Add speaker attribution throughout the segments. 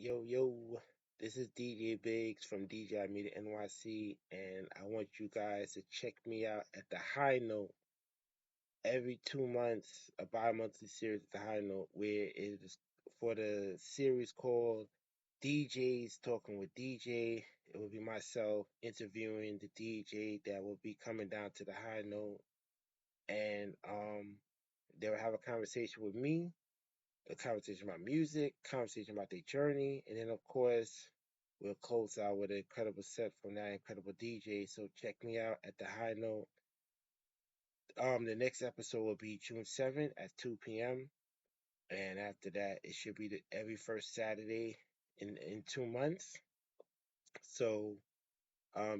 Speaker 1: Yo, yo, this is DJ Biggs from DJI Media NYC, and I want you guys to check me out at the High Note every 2 months, a bi-monthly series at the High Note, where it is for the series called DJs Talking with DJ. It will be myself interviewing the DJ that will be coming down to the High Note, and they will have a conversation with me, a conversation about music, conversation about their journey, and then of course we'll close out with an incredible set from that incredible DJ. So check me out at the High Note. The next episode will be June 7th at 2 p.m. And after that, it should be every first Saturday in 2 months. So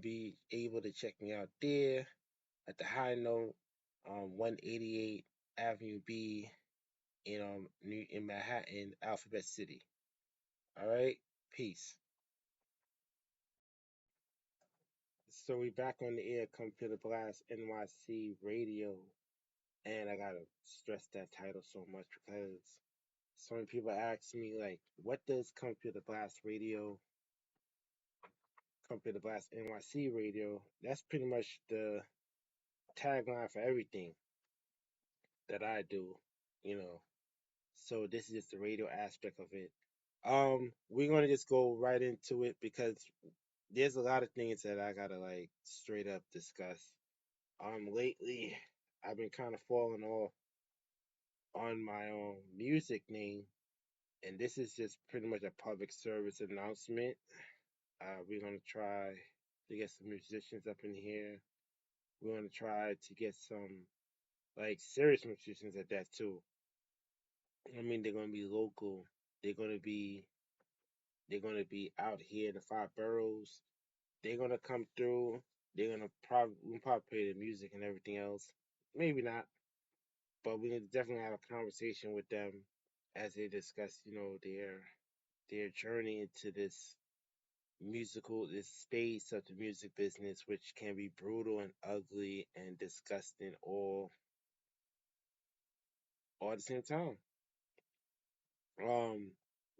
Speaker 1: be able to check me out there at the High Note, 188 Avenue B in Manhattan, Alphabet City. All right, peace. So we back on the air, Computer Blast NYC Radio, and I gotta stress that title so much because so many people ask me like, what does Computer Blast NYC Radio? That's pretty much the tagline for everything that I do, you know. So this is just the radio aspect of it. We're gonna just go right into it because there's a lot of things that I gotta like straight up discuss. Lately I've been kind of falling off on my own music name, and this is just pretty much a public service announcement. We're gonna try to get some musicians up in here. We're gonna try to get some like serious musicians at that too. I mean, they're gonna be local. They're gonna be they're gonna be out here in the five boroughs. They're gonna come through. They're gonna probably play the music and everything else. Maybe not, but we can definitely have a conversation with them as they discuss, their journey into this space of the music business, which can be brutal and ugly and disgusting all at the same time. Um,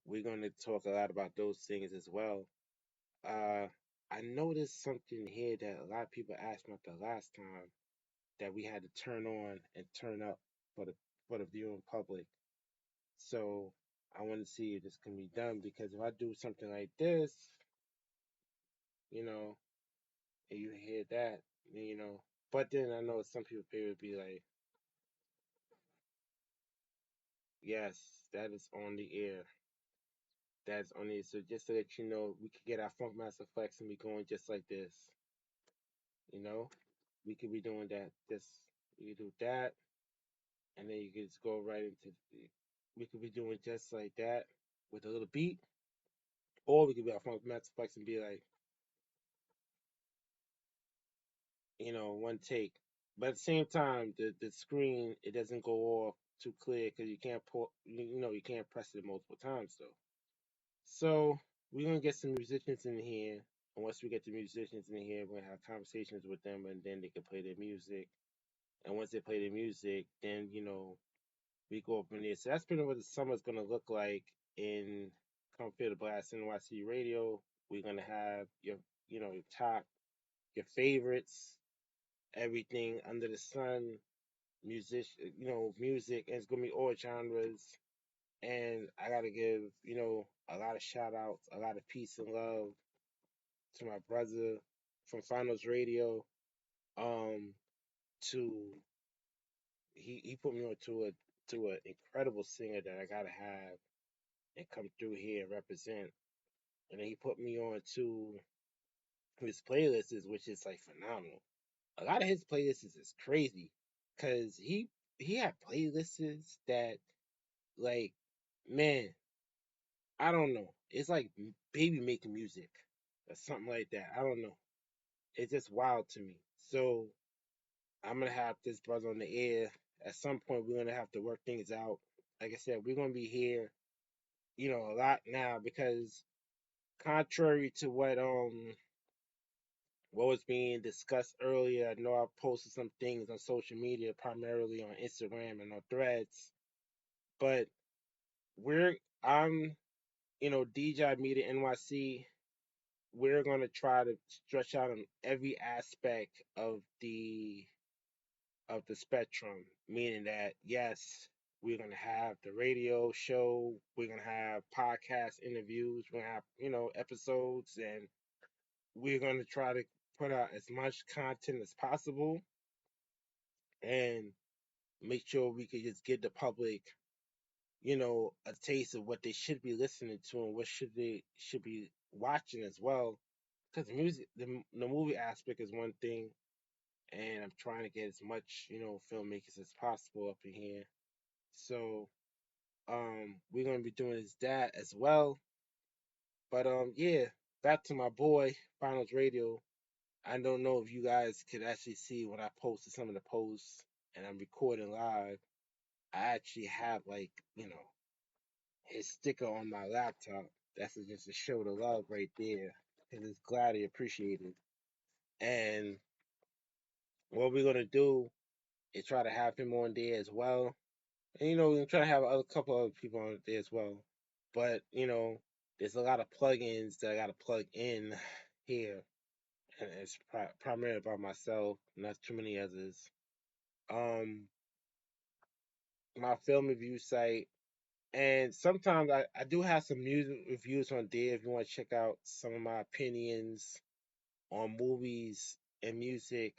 Speaker 1: we're going to talk a lot about those things as well. Uh, I noticed something here that a lot of people asked me about the last time that we had to turn on and turn up for the viewing public. So I want to see if this can be done because if I do something like this, you know, and you hear that, but then I know some people would be like, yes, that is on the air. That's on the So just to let you know, we could get our Funk Master Flex and be going just like this. You know, we could be doing that. Just you could do that, and then you could just go right into. We could be doing just like that with a little beat, or we could be our Funk Master Flex and be like, one take. But at the same time, the screen it doesn't go off too clear because you can't pull. You can't press it multiple times though. So we're gonna get some musicians in here. And once we get the musicians in here, we're gonna have conversations with them, and then they can play their music. And once they play their music, then we go up in there. So that's pretty much what the summer's gonna look like in Computer Blast NYC Radio. We're gonna have your top, your favorites, everything under the sun, music, and it's gonna be all genres. And I gotta give, a lot of shout outs, a lot of peace and love to my brother from Finals Radio. Um, to he put me on to an incredible singer that I gotta have and come through here and represent. And then he put me on to his playlists, which is like phenomenal. A lot of his playlists is crazy because he had playlists that like man, I don't know. It's like baby making music or something like that. I don't know. It's just wild to me. So I'm gonna have this brother on the air. At some point, we're gonna have to work things out. Like I said, we're gonna be here, a lot now because contrary to what was being discussed earlier, I know I posted some things on social media, primarily on Instagram and on Threads, but we're I'm DJI Media NYC, we're going to try to stretch out on every aspect of the spectrum, meaning that yes, we're going to have the radio show, we're going to have podcast interviews, we're going to have episodes, and we're going to try to put out as much content as possible and make sure we could just give the public a taste of what they should be listening to and what should be watching as well. Because the movie aspect is one thing, and I'm trying to get as much filmmakers as possible up in here. So we're gonna be doing that as well. But yeah, back to my boy Finals Radio. I don't know if you guys could actually see when I posted some of the posts and I'm recording live. I actually have like his sticker on my laptop. That's just to show the love right there. Cause it's gladly appreciated. And what we're gonna do is try to have him on there as well. And we're gonna try to have a couple other people on there as well. But there's a lot of plugins that I gotta plug in here, and it's primarily by myself, not too many others. Um, my film review site, and sometimes I do have some music reviews on there if you want to check out some of my opinions on movies and music.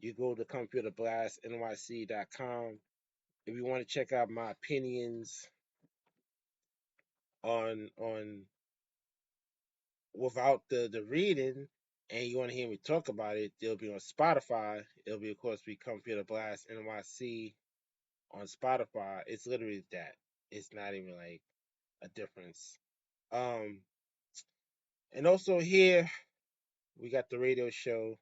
Speaker 1: You go to computerblastnyc.com. If you want to check out my opinions on without the reading, and you want to hear me talk about it, they'll be on Spotify. It'll be, of course, be Computer Blast NYC on Spotify. It's literally that. It's not even like a difference. Um, and also here we got the radio show.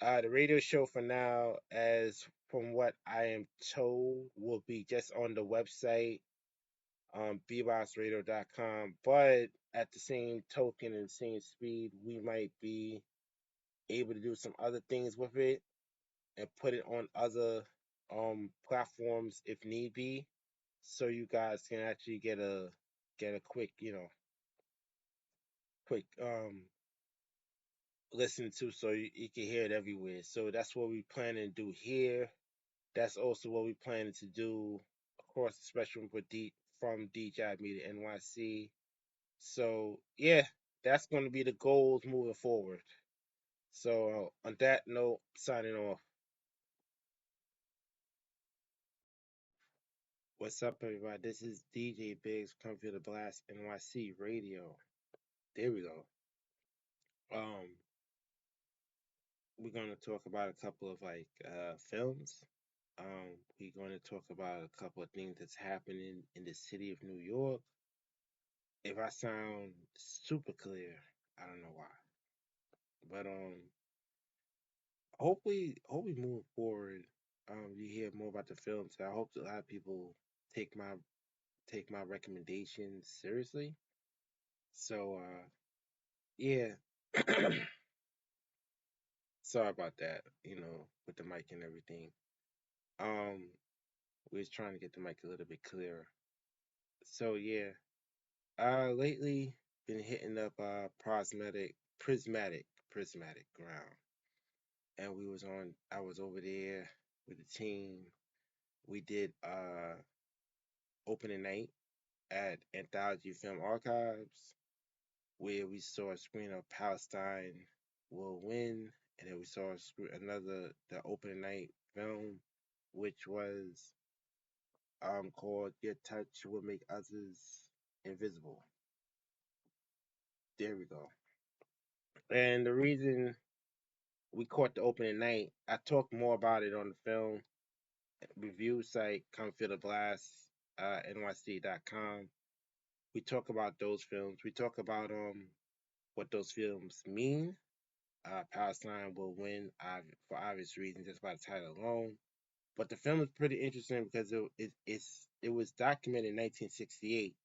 Speaker 1: The radio show for now, as from what I am told, will be just on the website, bbossradio.com. But at the same token and same speed, we might be able to do some other things with it and put it on other platforms if need be, so you guys can actually get a quick listen to, so you can hear it everywhere. So that's what we plan to do here. That's also what we planning to do across the spectrum from DJI Media NYC. So yeah, that's going to be the goals moving forward. So on that note, signing off. What's up, everybody? This is DJ Biggs, Computer Blast NYC Radio. There we go. Um, we're gonna talk about a couple of films. We're gonna talk about a couple of things that's happening in the city of New York. If I sound super clear, I don't know why. But hopefully moving forward, you hear more about the films. I hope a lot of people take my recommendations seriously. So yeah. Sorry about that, with the mic and everything. Um, we was trying to get the mic a little bit clearer. So yeah, lately been hitting up prismatic ground, and I was over there with the team. We did opening night at Anthology Film Archives, where we saw a screen of Palestine Will Win, and then we saw the opening night film, which was called Your Touch Will Make Others Invisible. There we go. And the reason we caught the opening night, I talked more about it on the film review site, Comfort Blast, NYC.com. We talk about those films. We talk about what those films mean. Palestine Will Win, for obvious reasons, just by the title alone. But the film is pretty interesting because it was documented in 1968,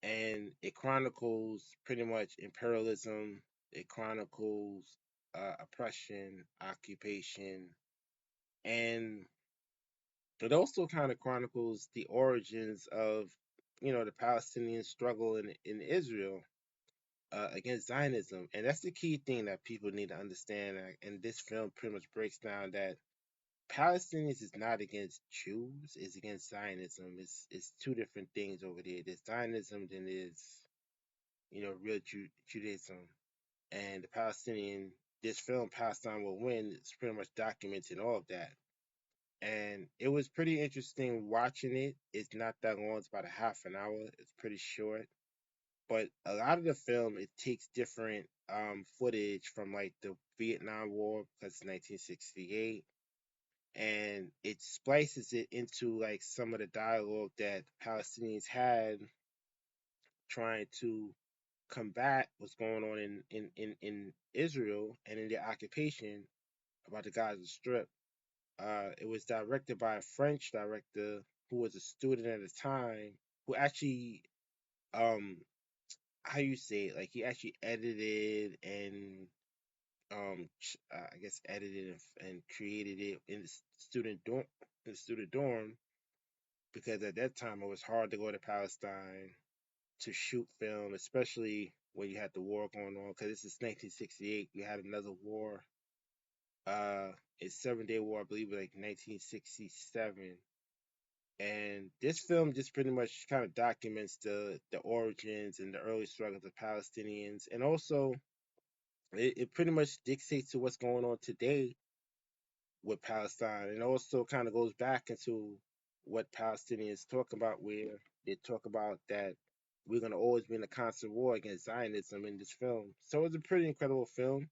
Speaker 1: and it chronicles pretty much imperialism. It chronicles oppression, occupation, and it also kind of chronicles the origins of the Palestinian struggle in Israel against Zionism, and that's the key thing that people need to understand. And this film pretty much breaks down that Palestinians is not against Jews; it's against Zionism. It's two different things over there. There's Zionism, then there's real Judaism, and the Palestinian. This film, Palestine Will Win, is pretty much documenting all of that. And it was pretty interesting watching it. It's not that long; it's about a half an hour. It's pretty short, but a lot of the film it takes different footage from like the Vietnam War because it's 1968, and it splices it into like some of the dialogue that Palestinians had trying to combat what's going on in Israel and in their occupation about the Gaza Strip. It was directed by a French director who was a student at the time, who actually um how you say it, like he actually edited and I guess edited and created it in the student dorm, because at that time it was hard to go to Palestine to shoot film, especially when you had the war going on. Because this is 1968, you had another war. It's 7 Day War, I believe, like 1967. And this film just pretty much kind of documents the origins and the early struggles of Palestinians, and also it pretty much dictates to what's going on today with Palestine, and also kind of goes back into what Palestinians talk about, where they talk about that we're gonna always be in a constant war against Zionism in this film. So it's a pretty incredible film.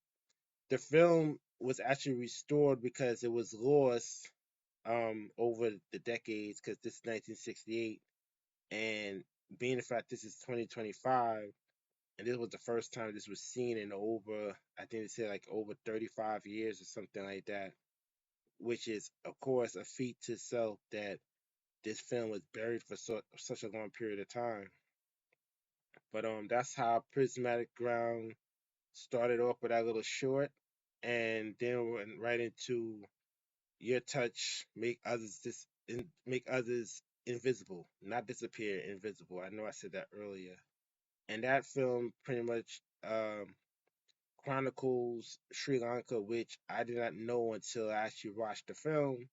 Speaker 1: The film was actually restored because it was lost over the decades, because this is 1968, and being the fact this is 2025, and this was the first time this was seen in over, I think they said like over 35 years or something like that, which is of course a feat to itself that this film was buried for such a long period of time. But that's how Prismatic Ground started off with that little short, and then went right into Your Touch, make others invisible, not disappear, invisible. I know I said that earlier. And that film pretty much chronicles Sri Lanka, which I did not know until I actually watched the film.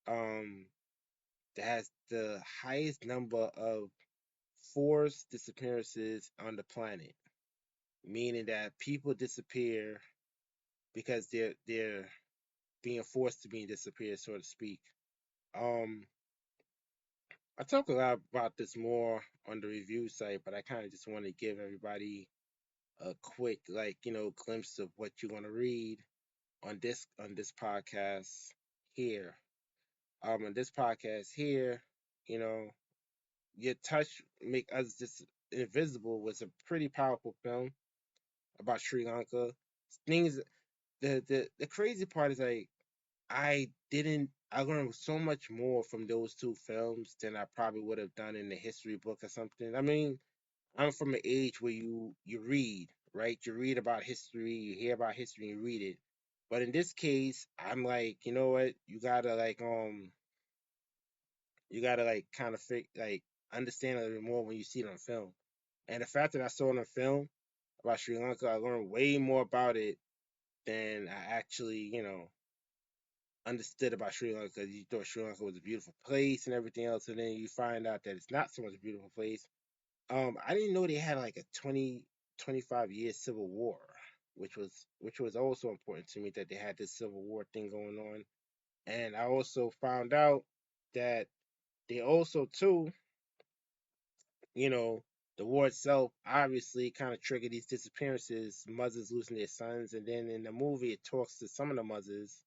Speaker 1: Um, that has the highest number of forced disappearances on the planet, meaning that people disappear because they're being forced to be disappeared, so to speak. Um, I talk a lot about this more on the review site, but I kind of just want to give everybody a quick, like, glimpse of what you're gonna read on this podcast here. On this podcast here, you know, Your Touch, Make Us Just Invisible was a pretty powerful film about Sri Lanka. Things the crazy part is, like, I learned so much more from those two films than I probably would have done in the history book or something. I mean, I'm from an age where you read, right? You read about history, you hear about history, you read it. But in this case, I'm like, you know what? You gotta like kind of understand a little bit more when you see it on film. And the fact that I saw it on film about Sri Lanka, I learned way more about it than I actually, understood about Sri Lanka. You thought Sri Lanka was a beautiful place and everything else, and then you find out that it's not so much a beautiful place. I didn't know they had like a 25 year civil war, which was also important to me, that they had this civil war thing going on. And I also found out that they also too, you know, the war itself obviously kind of triggered these disappearances, mothers losing their sons, and then in the movie it talks to some of the mothers,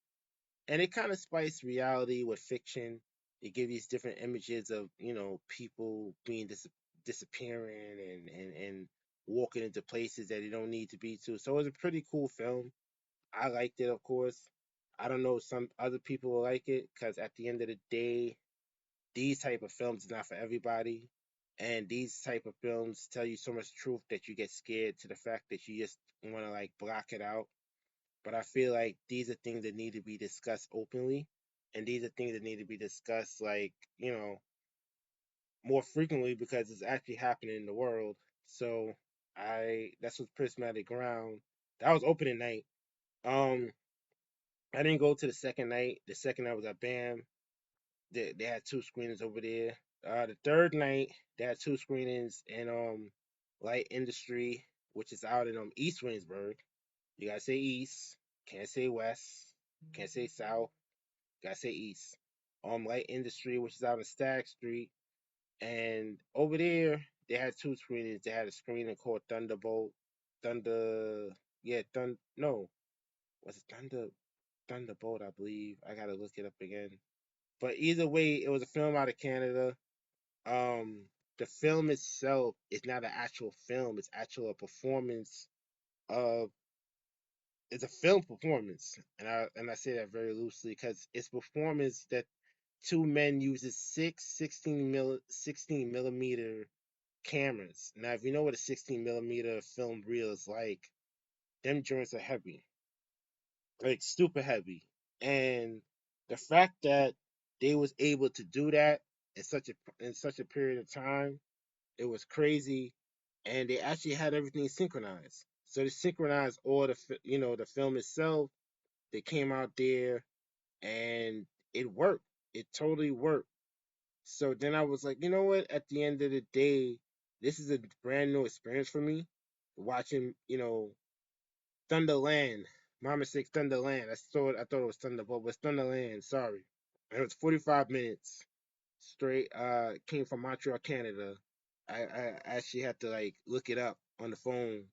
Speaker 1: and it kind of spiced reality with fiction. It gives these different images of people being disappearing and walking into places that they don't need to be to. So it was a pretty cool film. I liked it, of course. I don't know, some other people will like it, because at the end of the day, these type of films is not for everybody, and these type of films tell you so much truth that you get scared to the fact that you just want to like block it out. But I feel like these are things that need to be discussed openly, and these are things that need to be discussed, like, more frequently because it's actually happening in the world. So that's what Prismatic Ground. That was opening night. Um, I didn't go to the second night. The second night was at BAM. They had two screenings over there. The third night they had two screenings in Light Industry, which is out in East Winsburg. You gotta say East, can't say West, can't say South, gotta say East. Light Industry, which is out on Stagg Street, and over there they had two screenings. They had a screening called Thunderbolt, Thunder, yeah, no, was it Thunderbolt? I believe I gotta look it up again. But either way, it was a film out of Canada. Um, the film itself is not an actual film; it's actual a performance of. It's a film performance, and I say that very loosely because it's performance that two men uses 16 millimeter cameras. Now, if you know what a 16 millimeter film reel is like, them joints are heavy, like super heavy. And the fact that they was able to do that in such a period of time, it was crazy. And they actually had everything synchronized. So they synchronized all the film itself. They came out there and it worked. It totally worked. So then I was like, you know what? At the end of the day, this is a brand new experience for me. Watching, Thunderland, Mama Six Thunderland. I thought it was Thunderbolt, but it's Thunderland. Sorry. And it was 45 minutes straight. Came from Montreal, Canada. I actually had to like look it up on the phone,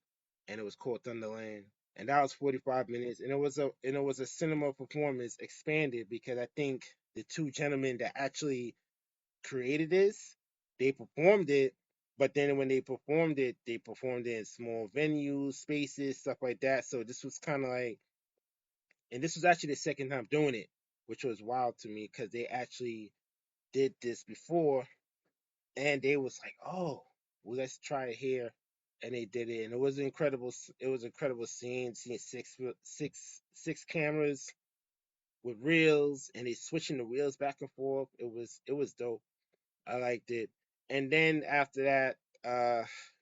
Speaker 1: and it was called Thunderland. And that was 45 minutes, and it was a cinema performance expanded because I think the two gentlemen that actually created this, they performed it, but then when they performed it in small venues, spaces, stuff like that. So this was kind of like, and this was actually the second time doing it, which was wild to me because they actually did this before, and they was like, oh, well, let's try it here, and they did it, and it was incredible. It was incredible seeing six cameras with reels, and they switching the reels back and forth. It was dope. I liked it. And then after that,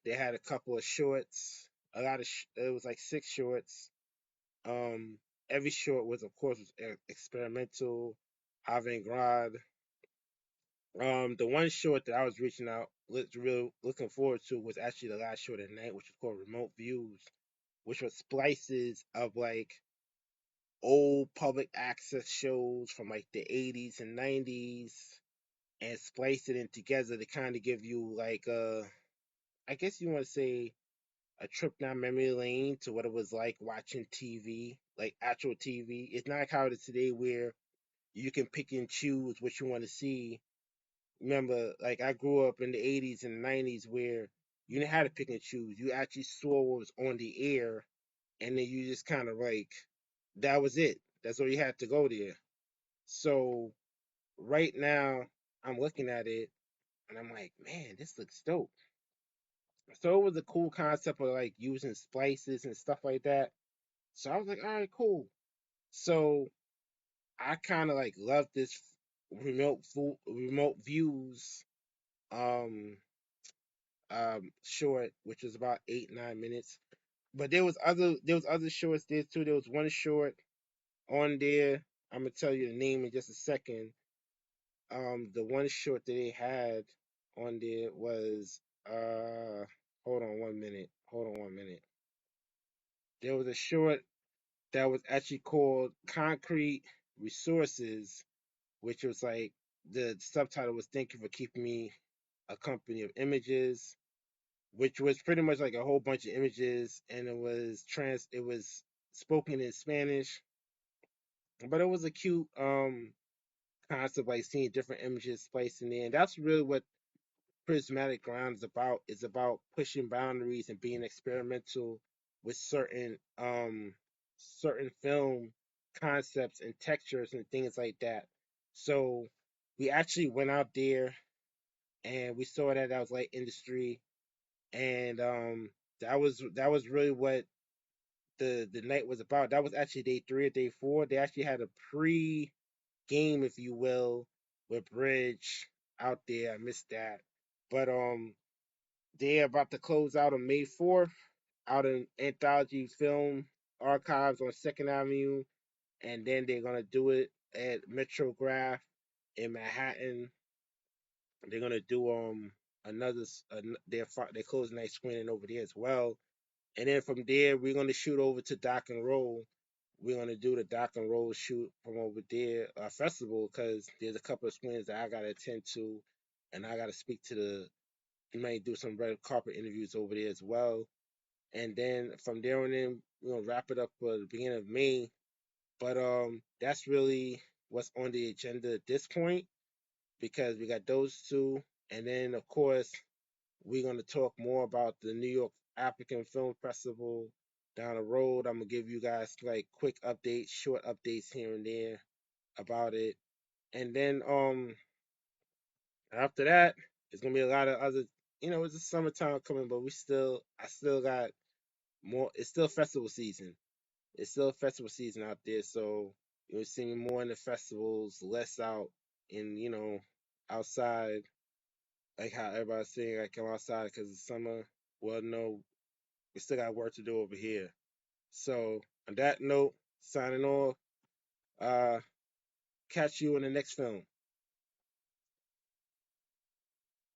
Speaker 1: they had a couple of shorts. It was like six shorts. Um, every short was, of course, experimental, avant-garde. The one short that I was reaching out, real looking forward to was actually the last short at night, which was called Remote Views, which was splices of like old public access shows from like the 80s and 90s and splice it in together to kind of give you like I guess you want to say a trip down memory lane to what it was like watching TV, like actual TV. It's not like how it is today where you can pick and choose what you want to see. Remember, like I grew up in the 80s and 90s where you didn't have to pick and choose. You actually saw what was on the air, and then you just kind of like that was it. That's all you had to go there. So right now, I'm looking at it and I'm like, man, this looks dope. So it was a cool concept of like using splices and stuff like that. So I was like, all right, cool. So I kind of like love this remote views um short, which was about 8 9 minutes. But there was other shorts there too. There was one short on there. I'm gonna tell you the name in just a second. The one short that they had on there was hold on 1 minute. Hold on 1 minute. There was a short that was actually called Concrete Resources, which was like the subtitle was "Thank you for keeping me a company of images," which was pretty much like a whole bunch of images, and it was spoken in Spanish, but it was a cute concept, like seeing different images spliced in there, and that's really what Prismatic Ground is about pushing boundaries and being experimental with certain film concepts and textures and things like that. So we actually went out there and we saw that was Light Industry, and that was really what the night was about. That was actually day three or day four. They actually had a pre game, if you will, with Bridge out there. I missed that. But they're about to close out on May 4th, out in Anthology Film Archives on Second Avenue, and then they're gonna do it at Metrograph in Manhattan. They're gonna do another their closing night screening over there as well, and then from there we're gonna shoot over to Dock and Roll. We're gonna do the Dock and Roll shoot from over there festival because there's a couple of screenings that I gotta attend to, and I gotta speak to the. We might do some red carpet interviews over there as well, and then from there on in we're gonna wrap it up for the beginning of May. But that's really what's on the agenda at this point because we got those two, and then of course we're gonna talk more about the New York African Film Festival down the road. I'm gonna give you guys like quick updates, short updates here and there about it, and then after that it's gonna be a lot of other. It's the summertime coming, but I still got more. It's still festival season. It's still festival season out there, so you'll see me more in the festivals, less out in outside, like how everybody's saying I come outside because it's summer. Well, no, we still got work to do over here. So on that note, signing off. Uh, catch you in the next film.